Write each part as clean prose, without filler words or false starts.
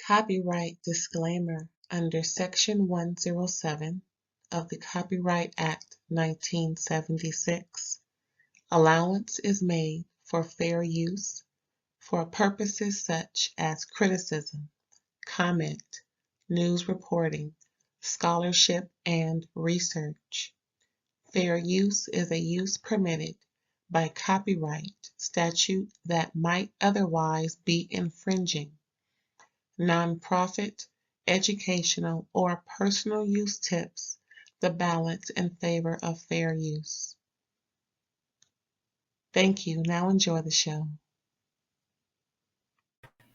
Copyright disclaimer under Section 107 of the Copyright Act 1976. Allowance is made for fair use for purposes such as criticism, comment, news reporting, scholarship, and research. Fair use is a use permitted by copyright statute that might otherwise be infringing. Nonprofit, educational, or personal use tips the balance in favor of fair use. Thank you. Now enjoy the show.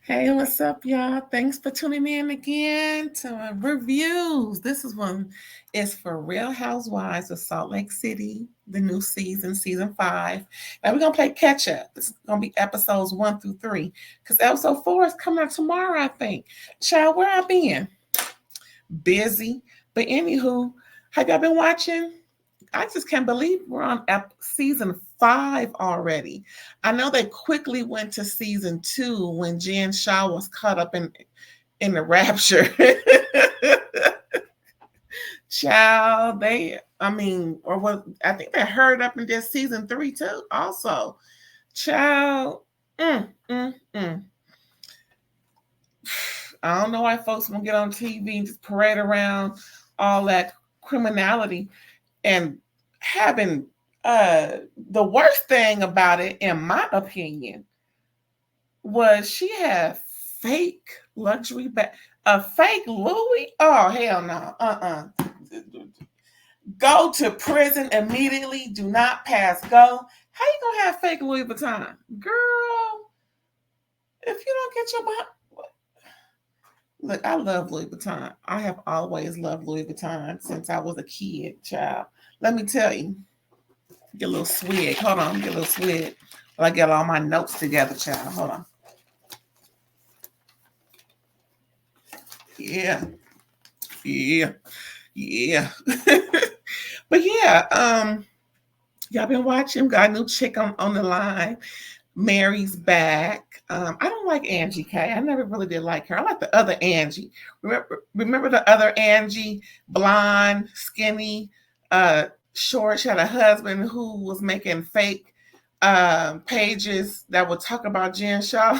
Hey, what's up, y'all? Thanks for tuning in again to my reviews. This one is for Real Housewives of Salt Lake City, the new season, season 5. Now we're gonna play catch up. This is gonna be episodes 1 through 3, because episode 4 is coming out tomorrow, I think. Child, where I been? Busy. But anywho, have y'all been watching? I just can't believe we're on season 5 already. I know they quickly went to season 2 when Jen Shaw was caught up in the rapture. Child, I think they hurried up and did season 3 too. Also, child, I don't know why folks won't get on TV and just parade around all that criminality. And having the worst thing about it, in my opinion, was she had fake luxury bag, a fake Louis. Oh, hell no. Go to prison immediately. Do not pass go. How you gonna have fake Louis Vuitton? Girl, if you don't get your butt. Look, I love Louis Vuitton. I have always loved Louis Vuitton since I was a kid, child. Let me tell you. Get a little swig. Hold on, get a little swig. While I get all my notes together, child. Hold on. Yeah. But yeah, y'all been watching. Got a new chick on the line. Mary's back. I don't like AngieK. I never really did like her. I like the other Angie. Remember the other Angie? Blonde, skinny, short. She had a husband who was making fake pages that would talk about Jen Shaw.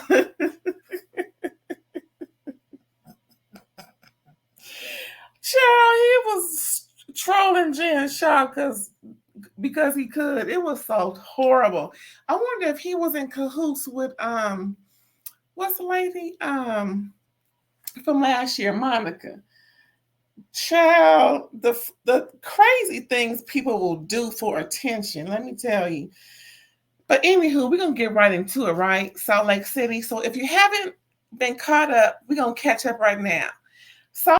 Child, he was trolling Jen Shaw because he could. It was so horrible. I wonder if he was in cahoots with what's the lady from last year, Monica. Child, the crazy things people will do for attention, let me tell you. But anywho, we're gonna get right into it, right? Salt Lake City. So if you haven't been caught up, we're gonna catch up right now. Salt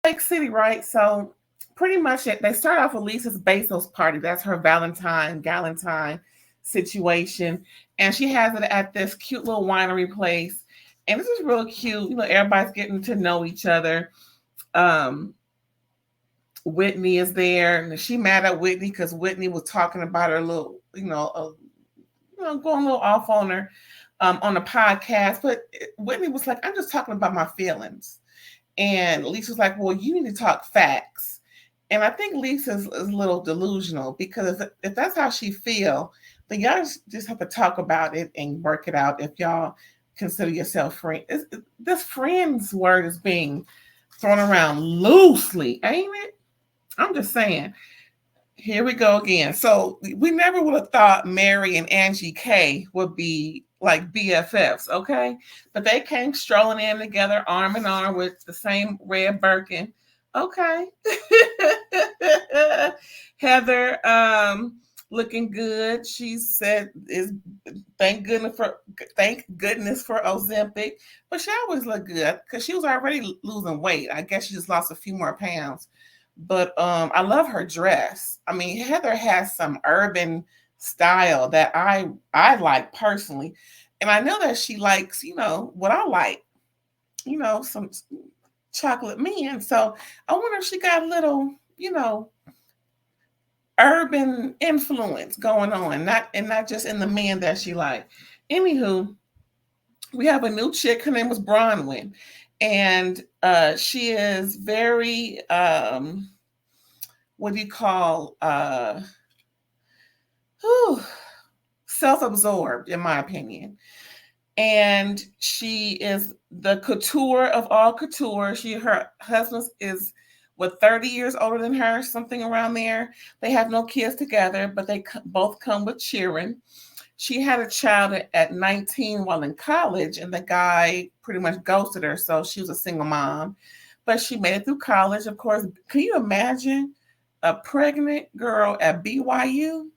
Lake City, right? So pretty much they start off with Lisa's Bezos party. That's her Galentine situation. And she has it at this cute little winery place. And this is real cute. You know, everybody's getting to know each other. Whitney is there, and she mad at Whitney because Whitney was talking about her little, going a little off on her on the podcast. But Whitney was like, I'm just talking about my feelings. And Lisa's like, well, you need to talk facts. And I think Lisa's is a little delusional, because if that's how she feel, then y'all just have to talk about it and work it out if y'all consider yourself friend. This friends word is being thrown around loosely, ain't it? I'm just saying. Here we go again. So we never would have thought Mary and AngieK would be like BFFs, okay? But they came strolling in together, arm in arm, with the same red Birkin. Okay. Heather, looking good. She said, thank goodness for ozempic. But she always looked good because she was already losing weight. I guess she just lost a few more pounds. But I love her dress. I mean, Heather has some urban style that I like personally. And I know that she likes, what I like, some chocolate men. So I wonder if she got a little, urban influence going on, not just in the men that she liked. Anywho, we have a new chick. Her name was Bronwyn. And she is very, what do you call, self-absorbed, in my opinion. And she is the couture of all couture. Her husband is 30 years older than her, something around there. They have no kids together, but they both come with children. She had a child at 19 while in college, and the guy pretty much ghosted her, so she was a single mom. But she made it through college, of course. Can you imagine a pregnant girl at BYU?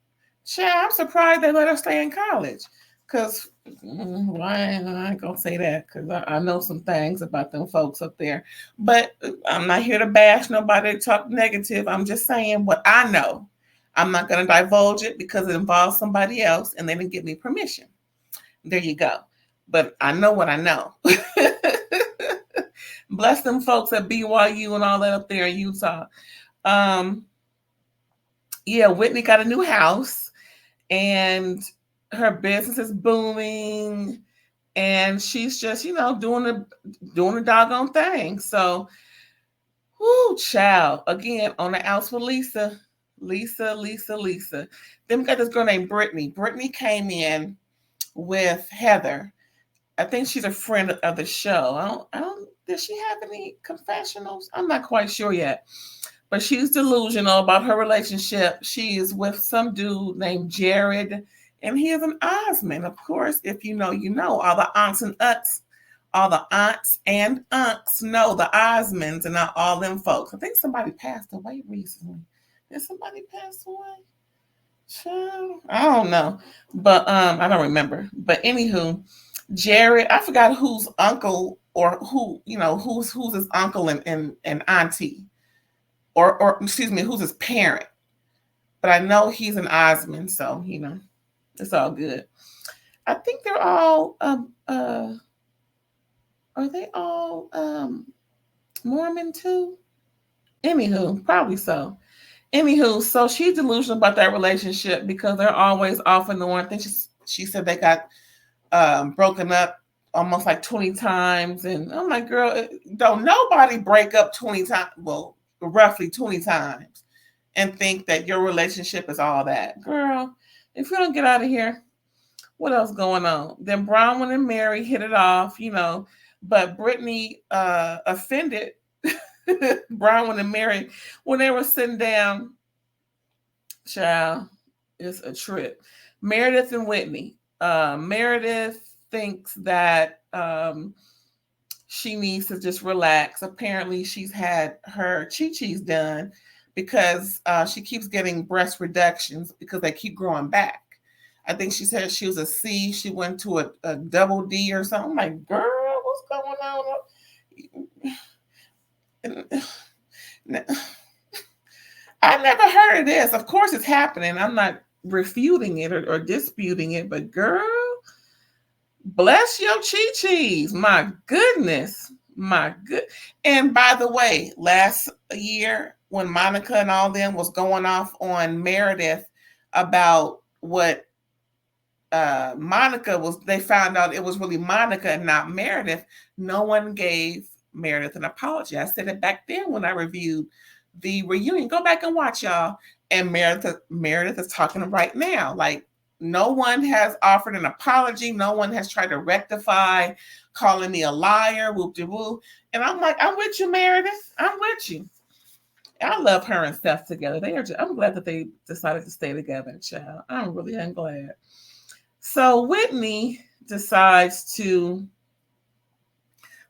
Child, I'm surprised they let her stay in college. Because I ain't gonna say that, because I know some things about them folks up there. But I'm not here to bash nobody, talk negative. I'm just saying what I know. I'm not going to divulge it because it involves somebody else and they didn't give me permission. There you go. But I know what I know. Bless them folks at BYU and all that up there in Utah. Yeah, Whitney got a new house and her business is booming and she's just, doing the doggone thing. So, whoo, child, again, on the outs with Lisa. Then we got this girl named Brittany. Brittany came in with Heather. I think she's a friend of the show. Does she have any confessionals? I'm not quite sure yet. But she's delusional about her relationship. She is with some dude named Jared, and he is an Osmond. Of course, if you know, you know. All the aunts and unks, all the aunts and unks know the Osmonds and not all them folks. I think somebody passed away recently. Did somebody pass away? Child, I don't know. But I don't remember. But anywho, Jared, I forgot whose uncle or who, who's his uncle and auntie. Or excuse me, who's his parent. But I know he's an Osmond, so it's all good. I think they're all are they all Mormon too? Anywho, probably so. Anywho, so she's delusional about that relationship because they're always off and on. I think she said they got broken up almost like 20 times. And I'm like, girl, don't nobody break up 20 times. Well, roughly 20 times and think that your relationship is all that. Girl, if you don't get out of here, what else going on? Then Bronwyn and Mary hit it off, but Brittany offended Bronwyn and Mary when they were sitting down. Child, it's a trip. Meredith and Whitney. Meredith thinks that she needs to just relax. Apparently, she's had her chi-chis done because she keeps getting breast reductions because they keep growing back. I think she said she was a C. She went to a double D or something. I'm like, girl, what's going on? I never heard of this. Of course, it's happening. I'm not refuting it or disputing it, but girl, bless your chi-chis. My goodness. And by the way, last year when Monica and all them was going off on Meredith about what Monica was, they found out it was really Monica and not Meredith. No one gave Meredith an apology. I said it back then when I reviewed the reunion. Go back and watch, y'all. And Meredith is talking right now. Like, no one has offered an apology. No one has tried to rectify, calling me a liar, whoop-de-whoop. And I'm like, I'm with you, Meredith. I'm with you. I love her and Steph together. I'm glad that they decided to stay together, child. I'm glad. So Whitney decides to,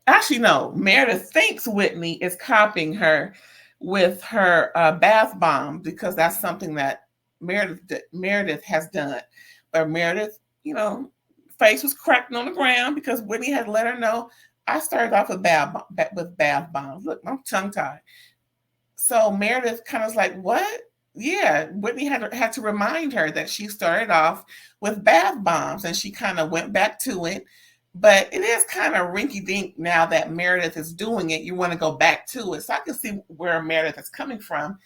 actually, no, Meredith thinks Whitney is copying her with her bath bomb because that's something that Meredith has done. But Meredith, face was cracked on the ground because Whitney had let her know, I started off with bath bombs. Look, I'm tongue-tied. So Meredith kind of was like, what? Yeah, Whitney had to remind her that she started off with bath bombs, and she kind of went back to it. But it is kind of rinky-dink now that Meredith is doing it. You want to go back to it. So I can see where Meredith is coming from.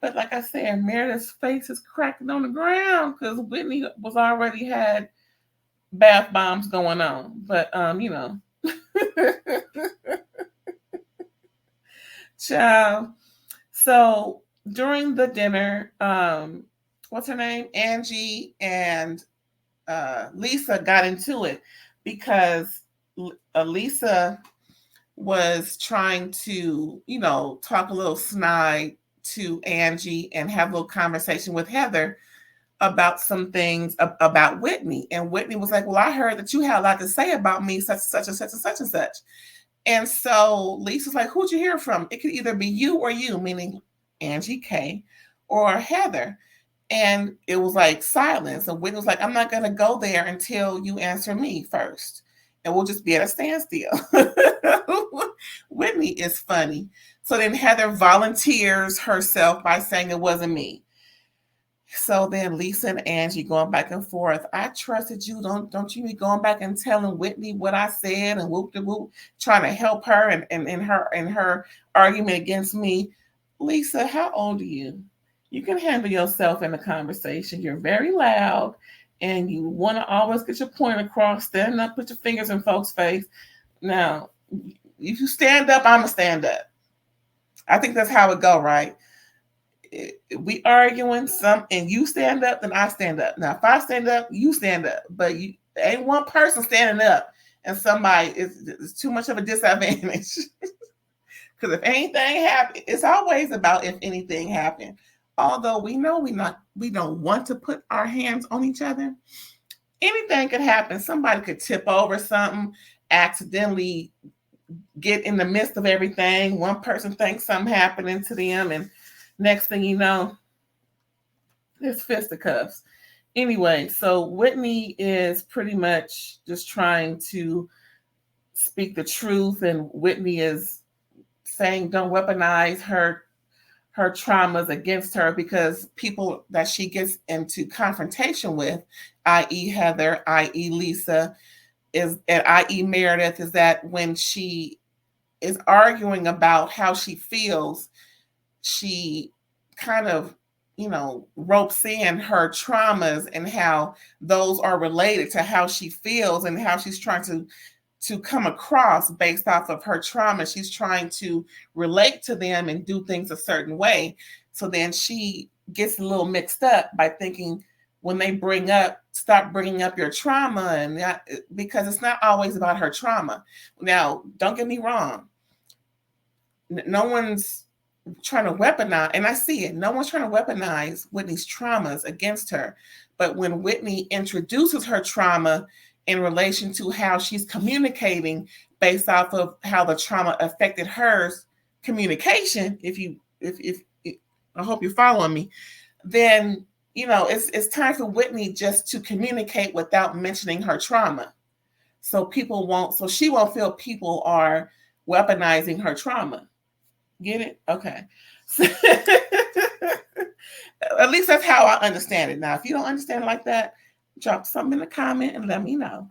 But like I said, Meredith's face is cracking on the ground because Whitney was already had bath bombs going on. But, Child. So during the dinner, what's her name? Angie and Lisa got into it because Lisa was trying to, talk a little snide to Angie and have a little conversation with Heather about some things about Whitney. And Whitney was like, well, I heard that you had a lot to say about me, such and such and such and such and such. And so Lisa's like, who'd you hear from? It could either be you or you, meaning AngieK or Heather. And it was like silence. And Whitney was like, I'm not going to go there until you answer me first. And we'll just be at a standstill. Whitney is funny. So then Heather volunteers herself by saying it wasn't me. So then Lisa and Angie going back and forth. I trusted you. Don't you be going back and telling Whitney what I said and whoop de whoop, trying to help her and in her argument against me. Lisa, how old are you? You can handle yourself in a conversation. You're very loud and you want to always get your point across. Stand up, put your fingers in folks' face. Now, if you stand up, I'm going to stand up. I think that's how it go, right? We arguing and you stand up, then I stand up. Now, if I stand up, you stand up. But ain't one person standing up and somebody is too much of a disadvantage. Because if anything happens, it's always about if anything happened. Although we know we don't want to put our hands on each other. Anything could happen. Somebody could tip over something, accidentally get in the midst of everything. One person thinks something happening to them, and next thing you know, there's fisticuffs. Anyway, so Whitney is pretty much just trying to speak the truth, and Whitney is saying don't weaponize her traumas against her, because people that she gets into confrontation with, i.e. Heather, i.e. Lisa, i.e. Meredith, is that when she is arguing about how she feels, she kind of, ropes in her traumas and how those are related to how she feels and how she's trying to come across based off of her trauma. She's trying to relate to them and do things a certain way. So then she gets a little mixed up by thinking when they stop bringing up your trauma, and that, because it's not always about her trauma. Now, don't get me wrong. No one's trying to weaponize, and I see it. No one's trying to weaponize Whitney's traumas against her. But when Whitney introduces her trauma in relation to how she's communicating based off of how the trauma affected her communication, if I hope you're following me, then, it's time for Whitney just to communicate without mentioning her trauma. So she won't feel people are weaponizing her trauma. Get it? Okay. At least that's how I understand it. Now, if you don't understand it like that, drop something in the comment and let me know.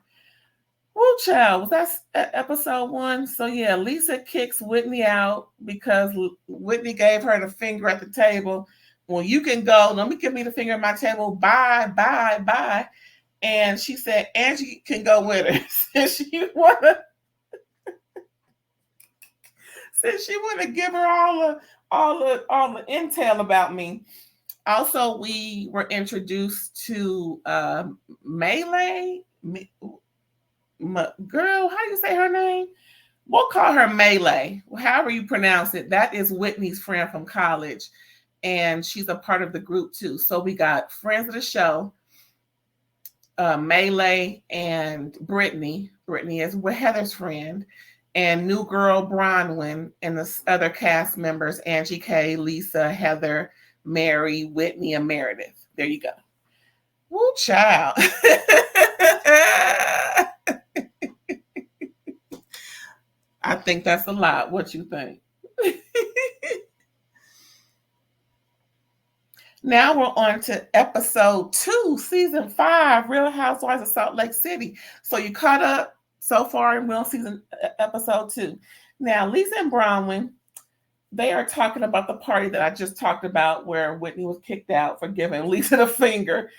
Woo, child, that's episode 1. So yeah, Lisa kicks Whitney out because Whitney gave her the finger at the table. Well, you can go. Let me give me the finger at my table. Bye, bye, bye. And she said Angie can go with her. Since she wanna give her all the intel about me. Also, we were introduced to Melee. Girl, how do you say her name? We'll call her Melee. However you pronounce it. That is Whitney's friend from college. And she's a part of the group too. So we got friends of the show, Melee and Brittany. Brittany is Heather's friend. And new girl Bronwyn and the other cast members, AngieK, Lisa, Heather, Mary, Whitney, and Meredith. There you go. Woo, child. I think that's a lot. What you think? Now we're on to episode 2, season 5, Real Housewives of Salt Lake City. So you caught up so far in Real season episode 2. Now, Lisa and Bronwyn, they are talking about the party that I just talked about where Whitney was kicked out for giving Lisa the finger.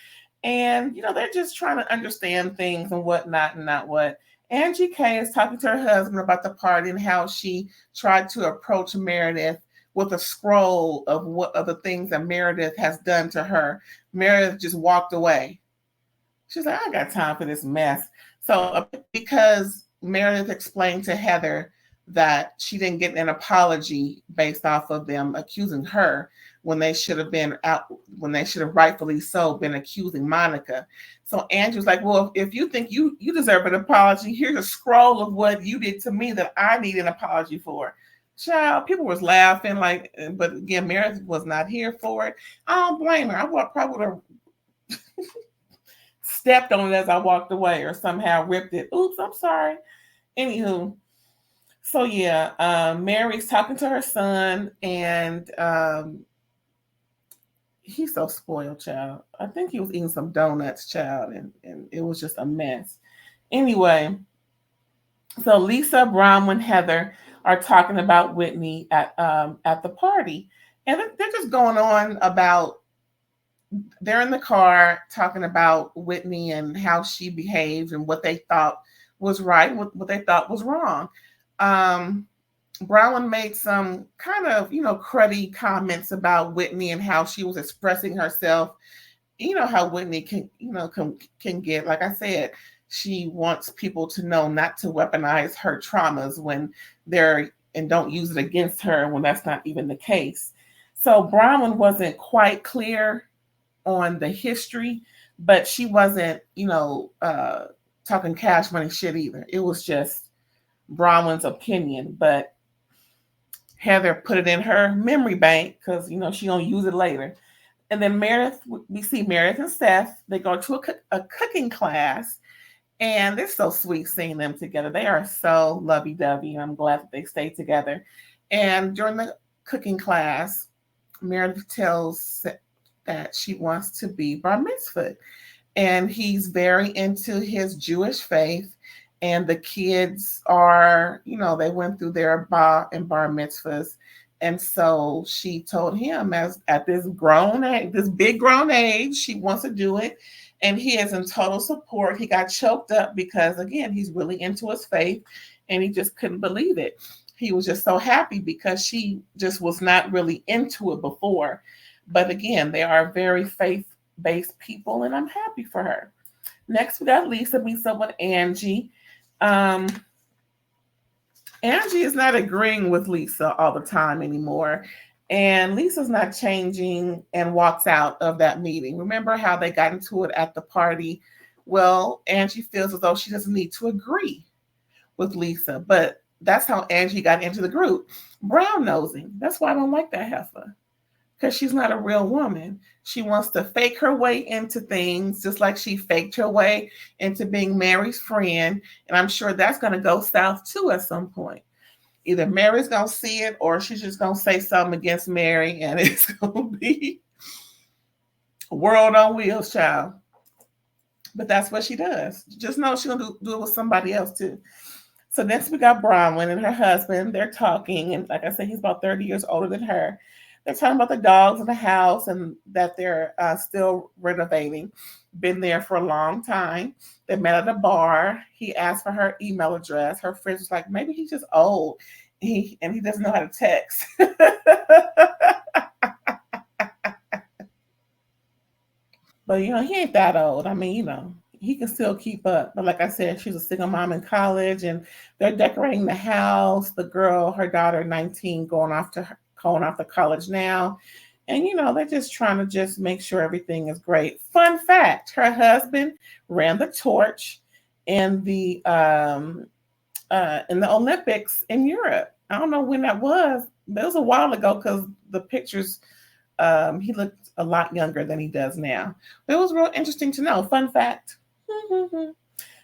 And, they're just trying to understand things and whatnot and not what. AngieK is talking to her husband about the party and how she tried to approach Meredith with a scroll of what other things that Meredith has done to her. Meredith just walked away. She's like, I got time for this mess. So because Meredith explained to Heather that she didn't get an apology based off of them accusing her when they should have been out, when they should have rightfully so been accusing Monica. So Angie was like, well, if you think you deserve an apology, here's a scroll of what you did to me that I need an apology for. Child, people was laughing, like, but again, Meredith was not here for it. I don't blame her. I probably would have stepped on it as I walked away or somehow ripped it. Oops, I'm sorry. Anywho, so yeah, Mary's talking to her son, and he's so spoiled, child. I think he was eating some donuts, child, and it was just a mess. Anyway, so Lisa, Bronwyn, Heather are talking about Whitney at the party, and they're just going on about. They're in the car talking about Whitney and how she behaved and what they thought was right, what they thought was wrong. Bronwyn made some kind of, cruddy comments about Whitney and how she was expressing herself. You know how Whitney can get, like I said, she wants people to know not to weaponize her traumas when they're, and don't use it against her when that's not even the case. So Bronwyn wasn't quite clear on the history, but she wasn't, talking cash money shit either. It was just Bronwyn's opinion, but Heather put it in her memory bank because, she gonna use it later. And then Meredith, we see Meredith and Steph, they go to a cooking class, and it's so sweet seeing them together. They are so lovey-dovey, and I'm glad that they stayed together. And during the cooking class, Meredith tells that she wants to be bar mitzvah, and he's very into his Jewish faith, and the kids are, they went through their bar and bar mitzvahs, and so she told him as at this big grown age, she wants to do it, and he is in total support. He got choked up because, again, he's really into his faith, and he just couldn't believe it. He was just so happy because she just was not really into it before. But again, they are very faith-based people, and I'm happy for her. Next, we got Lisa meets up with Angie. Angie is not agreeing with Lisa all the time anymore, and Lisa's not changing and walks out of that meeting. Remember how they got into it at the party? Well, Angie feels as though she doesn't need to agree with Lisa, but that's how Angie got into the group. Brown nosing. That's why I don't like that heifer. Because she's not a real woman. She wants to fake her way into things, just like she faked her way into being Mary's friend. And I'm sure that's going to go south too at some point. Either Mary's going to see it, or she's just going to say something against Mary, and it's going to be a world on wheels, child. But that's what she does. Just know she's going to do it with somebody else too. So next we got Bronwyn and her husband. They're talking, and like I said, he's about 30 years older than her. They're talking about the dogs in the house and that they're still renovating. Been there for a long time. They met at a bar. He asked for her email address. Her friend was like, maybe he's just old. He doesn't know how to text. But, he ain't that old. I mean, he can still keep up. But like I said, she's a single mom in college, and they're decorating the house. The girl, her daughter, 19, going off to college now. And, they're just trying to just make sure everything is great. Fun fact, her husband ran the torch in the Olympics in Europe. I don't know when that was, but it was a while ago because the pictures, he looked a lot younger than he does now. But it was real interesting to know. Fun fact.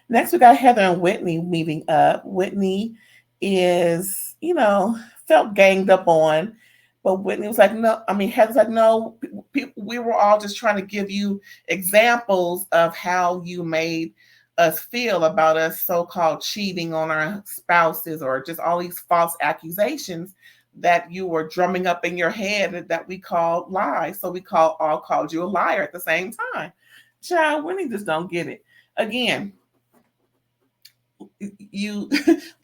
Next, we got Heather and Whitney meeting up. Whitney is, felt ganged up on. But Whitney was like, no, Heather's like, no, we were all just trying to give you examples of how you made us feel about us so-called cheating on our spouses, or just all these false accusations that you were drumming up in your head that we called lies. So we all called you a liar at the same time. Child, Whitney just don't get it. Again, you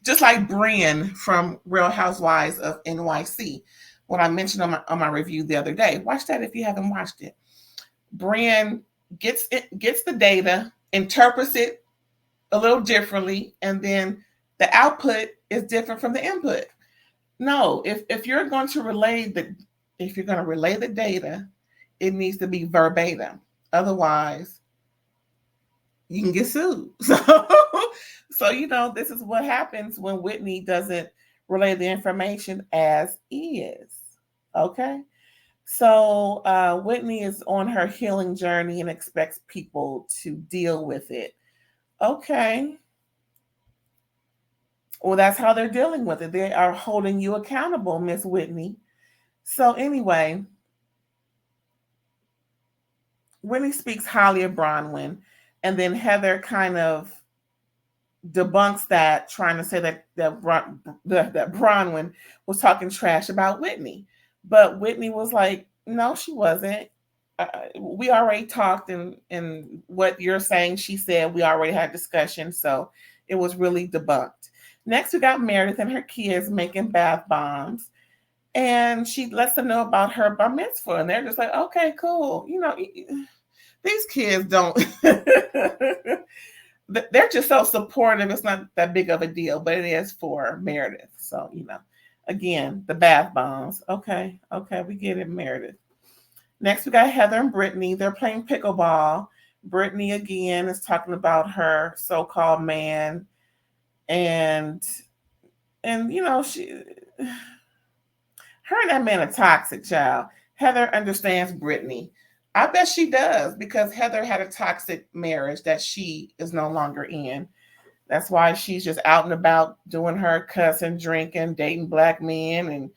just like Brian from Real Housewives of NYC. what I mentioned on my review the other day. Watch that if you haven't watched it. Bran gets the data, interprets it a little differently, and then the output is different from the input. No, if you're going to relay the data, it needs to be verbatim. Otherwise, you can get sued. So this is what happens when Whitney doesn't relay the information as is. Okay. So Whitney is on her healing journey and expects people to deal with it. Okay. Well, that's how they're dealing with it. They are holding you accountable, Miss Whitney. So anyway, Whitney speaks highly of Bronwyn, and then Heather kind of debunks that, trying to say that Bronwyn was talking trash about Whitney. But Whitney was like, no, she wasn't. We already talked, and what you're saying, she said, we already had discussion. So it was really debunked. Next, we got Meredith and her kids making bath bombs. And she lets them know about her bar mitzvah. And they're just like, okay, cool. These kids don't, they're just so supportive. It's not that big of a deal, but it is for Meredith. So, again, the bath bombs. Okay, we get it, Meredith. Next, we got Heather and Brittany. They're playing pickleball. Brittany, again, is talking about her so-called man. And her and that man are toxic, child. Heather understands Brittany. I bet she does, because Heather had a toxic marriage that she is no longer in. That's why she's just out and about doing her cussing, drinking, dating black men,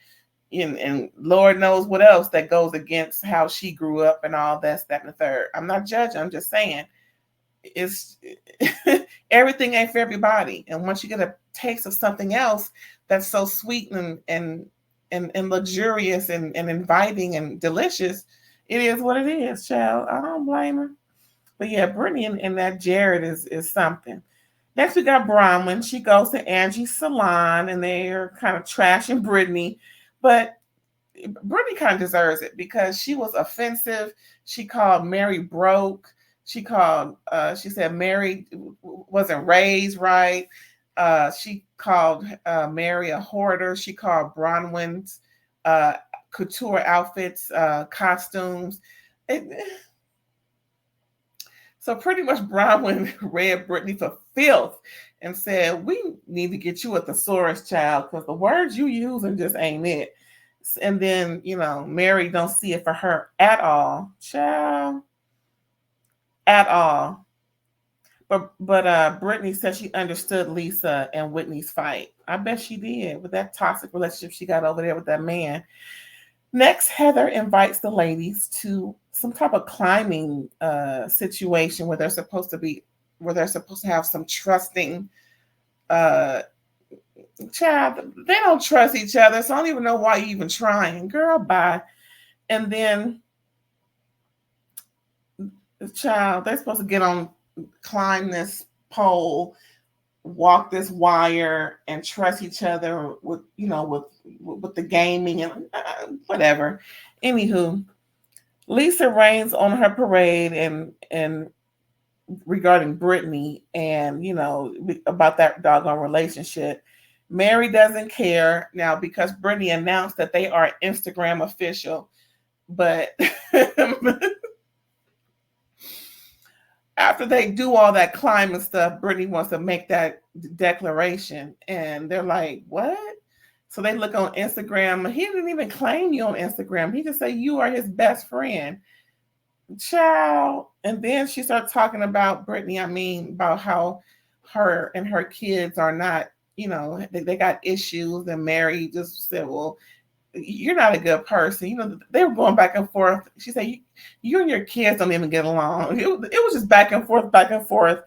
and Lord knows what else that goes against how she grew up and all that, and the third. I'm not judging. I'm just saying it's everything ain't for everybody. And once you get a taste of something else that's so sweet and luxurious and inviting and delicious, it is what it is, child. I don't blame her. But yeah, Brittany and that Jared is something. Next, we got Bronwyn. She goes to Angie's salon, and they're kind of trashing Brittany. But Brittany kind of deserves it, because she was offensive. She called Mary broke. She said Mary wasn't raised right. She called Mary a hoarder. She called Bronwyn's couture outfits, costumes. So pretty much Bronwyn read Brittany for filth and said, we need to get you a thesaurus, child, because the words you using just ain't it. And then, Mary don't see it for her at all, child, at all. But Brittany said she understood Lisa and Whitney's fight. I bet she did, with that toxic relationship she got over there with that man. Next, Heather invites the ladies to some type of climbing situation where they're supposed to have some trusting. Child, they don't trust each other, so I don't even know why you even trying, girl. Bye. And then, child, they're supposed to climb this pole, walk this wire, and trust each other with the gaming and whatever. Anywho, Lisa rains on her parade and regarding Brittany and about that doggone relationship. Mary doesn't care now, because Brittany announced that they are Instagram official, but after they do all that climbing stuff, Brittany wants to make that declaration, and they're like, what? So they look on Instagram. He didn't even claim you on Instagram. He just said you are his best friend. Child. And then she started talking about Brittany. About how her and her kids are not, they got issues. And Mary just said, well, you're not a good person. They were going back and forth. She said, you and your kids don't even get along. It was just back and forth.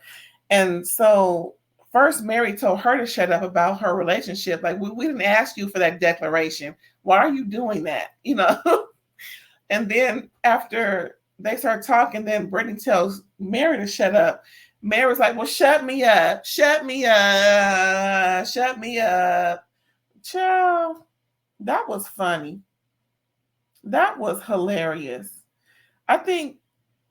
And so first Mary told her to shut up about her relationship. Like, we didn't ask you for that declaration. Why are you doing that? And then after they start talking, then Brittany tells Mary to shut up. Mary's like, well, shut me up. Child, that was funny. That was hilarious. I think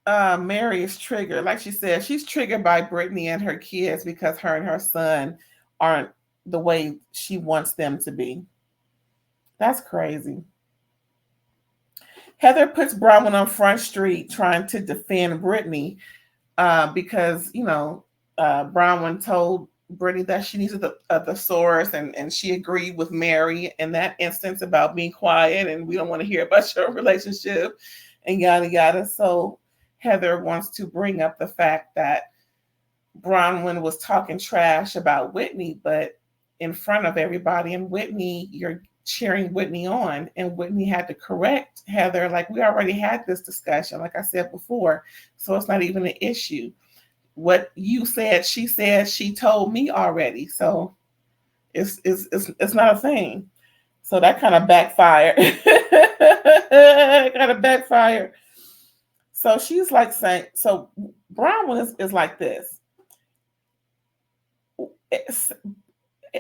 Mary is triggered. Like she said, she's triggered by Brittany and her kids because her and her son aren't the way she wants them to be. That's crazy. Heather puts Bronwyn on Front Street trying to defend Brittany because, Bronwyn told Brittany that she needs a thesaurus, and she agreed with Mary in that instance about being quiet and we don't want to hear about your relationship and yada yada. So Heather wants to bring up the fact that Bronwyn was talking trash about Whitney, but in front of everybody, and Whitney, you're cheering Whitney on, and Whitney had to correct Heather, like, we already had this discussion, like I said before, so it's not even an issue. What you said, she told me already, so it's not a thing. So that kind of backfired. Kind of backfired. So she's like saying, so Bronwyn is like this.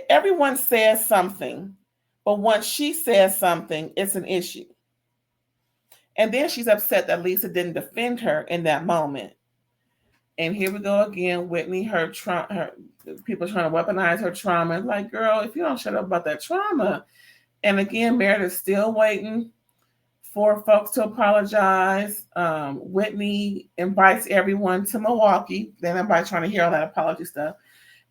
Everyone says something, but once she says something, it's an issue. And then she's upset that Lisa didn't defend her in that moment. And here we go again, Whitney, her people trying to weaponize her trauma. Like, girl, if you don't shut up about that trauma. And again, Meredith's still waiting for folks to apologize. Whitney invites everyone to Milwaukee. Then everybody trying to hear all that apology stuff.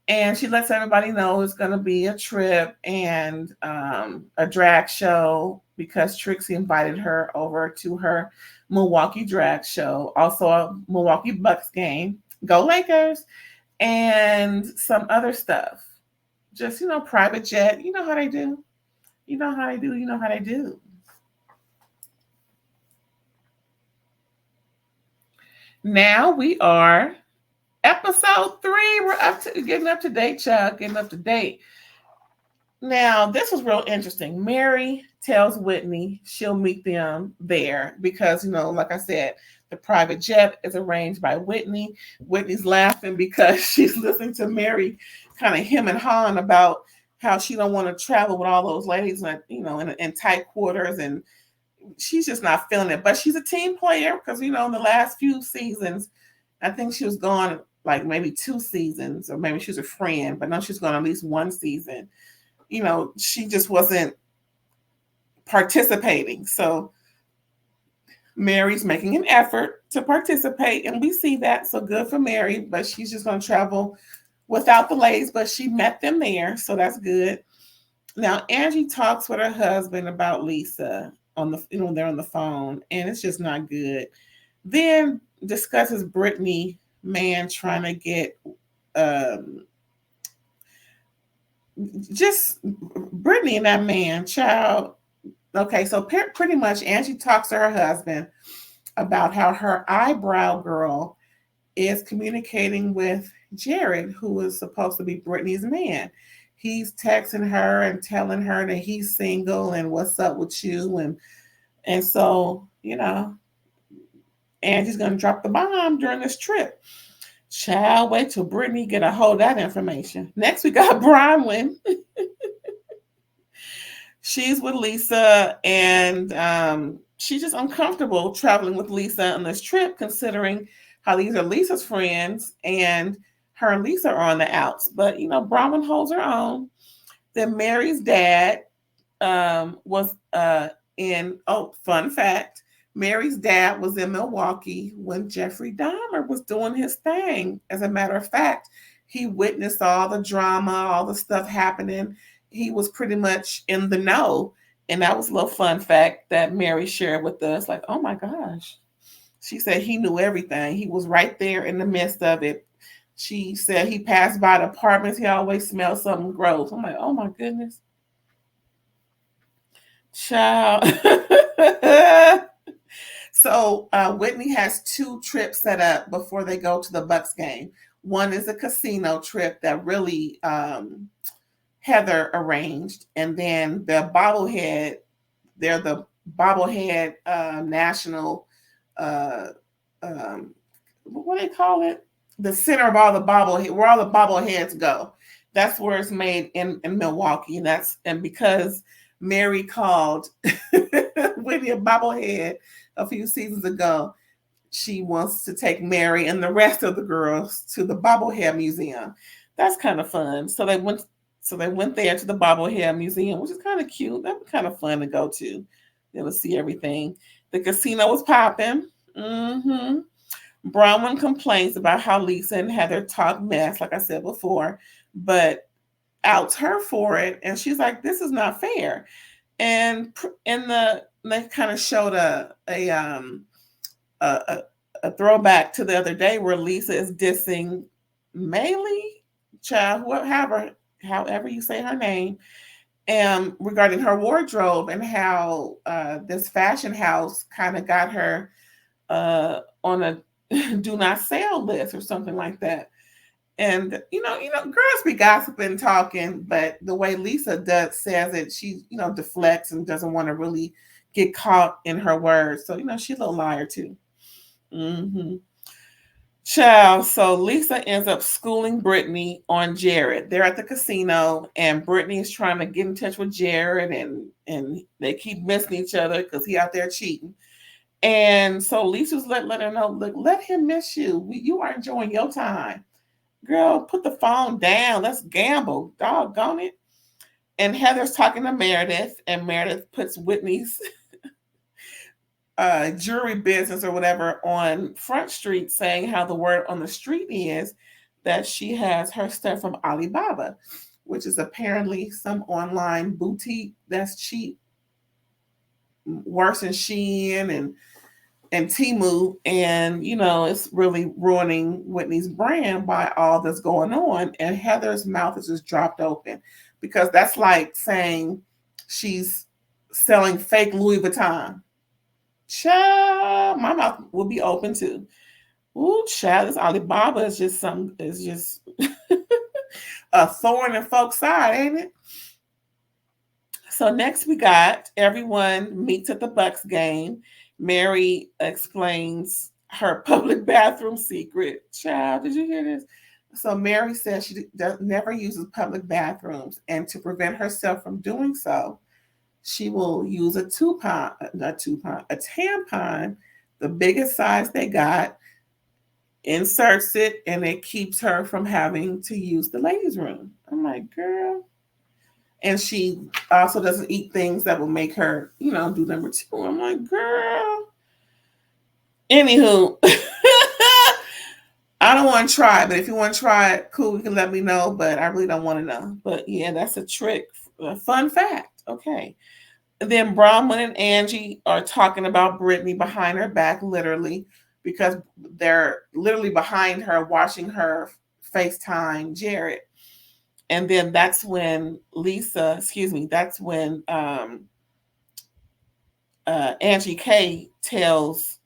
And she lets everybody know it's going to be a trip and a drag show because Trixie invited her over to her Milwaukee drag show. Also a Milwaukee Bucks game. Go Lakers. And some other stuff. Just, private jet. You know how they do. You know how they do. You know how they do. Now we are episode 3. We're getting up to date, child. Getting up to date. Now, this was real interesting. Mary tells Whitney she'll meet them there because, like I said, the private jet is arranged by Whitney. Whitney's laughing because she's listening to Mary kind of hem and hawing about how she don't want to travel with all those ladies, in tight quarters, and she's just not feeling it. But she's a team player because, in the last few seasons, I think she was gone like maybe 2 seasons, or maybe she was a friend, but no, she's gone at least 1 season. She just wasn't participating. So Mary's making an effort to participate, and we see that. So good for Mary, but she's just going to travel without the ladies, but she met them there. So that's good. Now, Angie talks with her husband about Lisa on the, they're on the phone, and it's just not good. Then discusses Brittany man trying to get, just Brittany and that man, child. Okay, so pretty much Angie talks to her husband about how her eyebrow girl is communicating with Jared, who is supposed to be Brittany's man. He's texting her and telling her that he's single and what's up with you. And so, Angie's going to drop the bomb during this trip. Child, wait till Brittany get a hold of that information. Next, we got Bronwyn. She's with Lisa, and she's just uncomfortable traveling with Lisa on this trip, considering how these are Lisa's friends, and her and Lisa are on the outs. But, Bronwyn holds her own. Then Mary's dad was fun fact, Mary's dad was in Milwaukee when Jeffrey Dahmer was doing his thing. As a matter of fact, he witnessed all the drama, all the stuff happening. He was pretty much in the know. And that was a little fun fact that Mary shared with us. Like, oh my gosh. She said he knew everything. He was right there in the midst of it. She said he passed by the apartments. He always smelled something gross. I'm like, oh my goodness. Child. So Whitney has 2 trips set up before they go to the Bucks game. One is a casino trip that really Heather arranged. And then the bobblehead, they're the bobblehead national, what do they call it? The center of all the bobblehead, where all the bobbleheads go. That's where it's made in Milwaukee. And because Mary called Whitney a bobblehead a few seasons ago. She wants to take Mary and the rest of the girls to the bobblehead museum. That's kind of fun. So they went there to the bobblehead museum, which is kind of cute. That'd be kind of fun to go to. They'll see everything. The casino was popping. Mm-hmm. Bronwyn complains about how Lisa and Heather talk mess, like I said before, but outs her for it, and she's like, "This is not fair." And they kind of showed a throwback to the other day where Lisa is dissing Maylee, child, however you say her name, regarding her wardrobe and how this fashion house kind of got her on a do not sell list or something like that. And girls be gossiping, talking, but the way Lisa says it, she deflects and doesn't want to really get caught in her words. So she's a little liar too. Mm-hmm. Child, so Lisa ends up schooling Brittany on Jared. They're at the casino, and Brittany is trying to get in touch with Jared, and they keep missing each other because he out there cheating. And so Lisa's let her know, look, let him miss you. You are enjoying your time. Girl, put the phone down. Let's gamble. Doggone it. And Heather's talking to Meredith, and Meredith puts Whitney's jewelry business or whatever on Front Street, saying how the word on the street is that she has her stuff from Alibaba, which is apparently some online boutique that's cheap, worse than Shein and Temu, and it's really ruining Whitney's brand by all that's going on. And Heather's mouth is just dropped open, because that's like saying she's selling fake Louis Vuitton. Child, my mouth will be open too. Ooh, child, this Alibaba is just a thorn in folks' side, ain't it? So next we got everyone meets at the Bucks game. Mary explains her public bathroom secret. Child, did you hear this? So Mary says she never uses public bathrooms, and to prevent herself from doing so, she will use a tampon, the biggest size they got, inserts it, and it keeps her from having to use the ladies' room. I'm like, girl. And she also doesn't eat things that will make her, do number 2. I'm like, girl. Anywho, I don't want to try, but if you want to try it, cool, you can let me know, but I really don't want to know. But yeah, that's a trick, a fun fact. Okay. And then Bronwyn and Angie are talking about Brittany behind her back, literally, because they're literally behind her watching her FaceTime Jared. And then that's when AngieK tells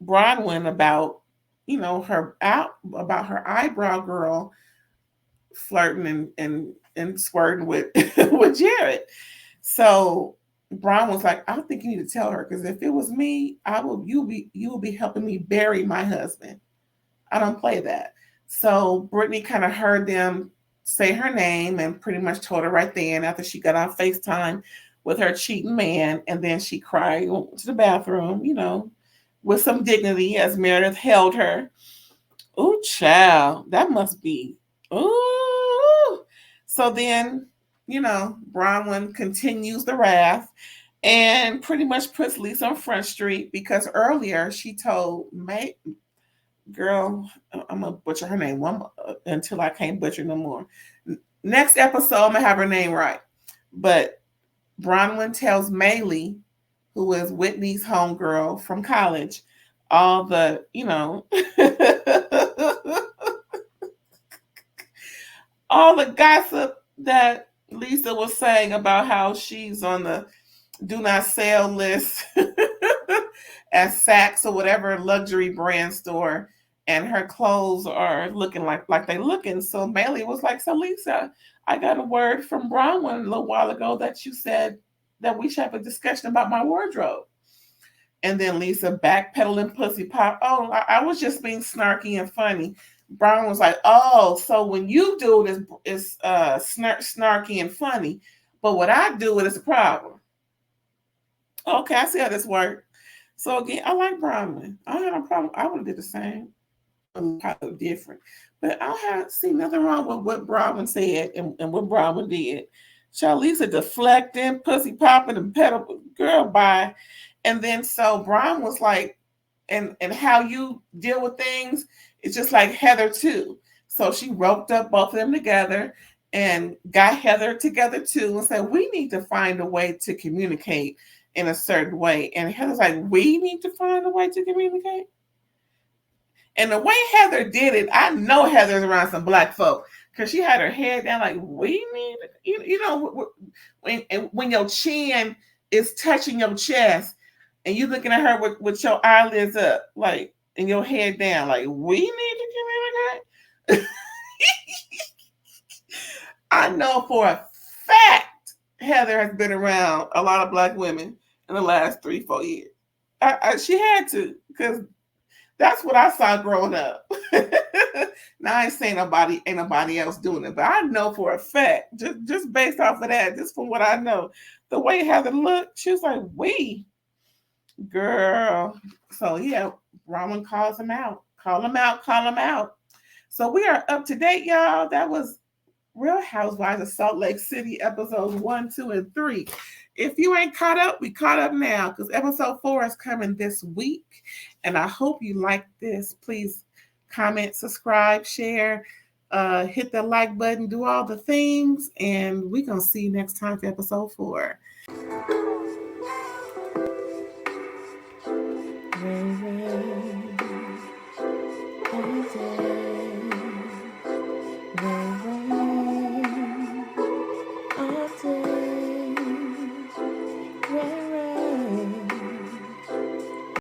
Bronwyn about, about her eyebrow girl flirting and squirting with with Jared. So Bronwyn was like, I think you need to tell her, because if it was me, you will be helping me bury my husband. I don't play that. So Brittany kind of heard them say her name and pretty much told her right then after she got on FaceTime with her cheating man, and then she cried, went to the bathroom, with some dignity as Meredith held her. Ooh, child, that must be. Ooh. So then, Bronwyn continues the wrath and pretty much puts Lisa on Front Street, because earlier she told girl, I'm going to butcher her name until I can't butcher no more. Next episode, I'm going to have her name right. But Bronwyn tells Maylee, who is Whitney's homegirl from college, all the, all the gossip that Lisa was saying about how she's on the do not sell list at Saks or whatever luxury brand store, and her clothes are looking like they looking. So Maylee was like, so Lisa, I got a word from Bronwyn a little while ago that you said that we should have a discussion about my wardrobe. And then Lisa backpedaling pussy pop. Oh, I was just being snarky and funny. Bronwyn was like, oh, so when you do it is snarky and funny, but what I do it is a problem. Okay, I see how this works. So again, I like Bronwyn. I don't have no problem. I would have did the same. Probably different. But I don't see nothing wrong with what Bronwyn said and what Bronwyn did. Charlize deflecting, pussy popping, and pedal girl by. And then so Bron was like, and how you deal with things, it's just like Heather too. So she roped up both of them together and got Heather together too and said, we need to find a way to communicate in a certain way. And Heather's like, we need to find a way to communicate. And the way Heather did it, I know Heather's around some black folk because she had her head down like, we need, you know, when your chin is touching your chest and you looking at her with your eyelids up, like, and your head down, like, we need to communicate. I know for a fact Heather has been around a lot of black women in the last 3-4 years. She had to, because that's what I saw growing up. Now I ain't saying ain't nobody else doing it, but I know for a fact, just based off of that, just from what I know, the way Heather looked, she was like, we, girl. So yeah, Roman calls him out. Call him out, call him out. So we are up to date, y'all. That was Real Housewives of Salt Lake City, episodes 1, 2, and 3. If you ain't caught up, we caught up now because episode 4 is coming this week. And I hope you like this. Please comment, subscribe, share, hit the like button, do all the things. And we're going to see you next time for episode 4. RAERAEs.